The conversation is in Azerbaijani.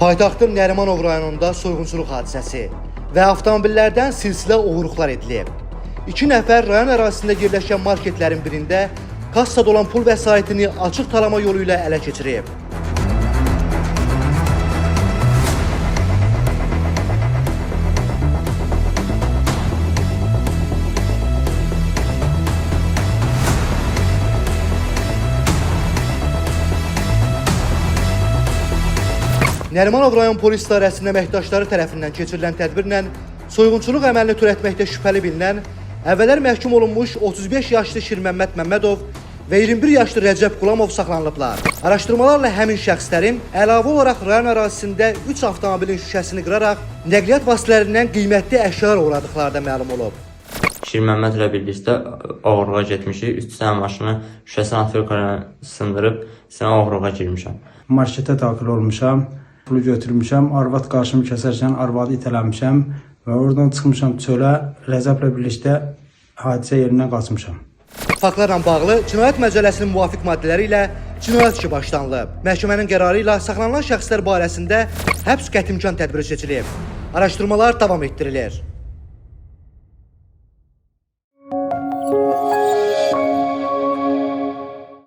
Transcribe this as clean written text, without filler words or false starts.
Paytaxtın Nərimanov rayonunda soyğunçuluq hadisəsi və avtomobillərdən silsilə oğurluqlar edilib. 2 nəfər rayon ərazisində yerləşən marketlərin birində kassada olan pul vəsaitini açıq talama yolu ilə ələ keçirib. Nərimanov rayon polis idarəsinin əməkdaşları tərəfindən keçirilən tədbirlə soyğunçuluq əməlini törətməkdə şübhəli bilinən əvvəllər məhkum olunmuş 35 yaşlı Şirməmməd Məmmədov və 21 yaşlı Rəcəb Qulamov saxlanılıblar. Araşdırmalarla həmin şəxslərin əlavə olaraq rayon ərazisində 3 avtomobilin şüşəsini qıraraq nəqliyyat vasitələrindən qiymətli əşyalar uğradıqları da məlum olub. Şirməmməd ilə birlikdə oğurluğa getmişik. 3 dənə maşını şüşəsini atırqaya sındırıb, sinə oğurluğa girmişəm. Marketə daxil olmuşam. Pulu götürmüşəm, arvad qarşımı kəsərkən arvadı itələmişəm və oradan çıxmışam çölə, Rəcəblə birlikdə hadisə yerindən qaçmışam. Faktlarla bağlı Cinayət Məcəlləsinin müvafiq maddələri ilə cinayət işi başlanılıb. Məhkəmənin qərarı ilə saxlanılan şəxslər barəsində həbs qətimkan tədbiri seçilib. Araşdırmalar davam etdirilir.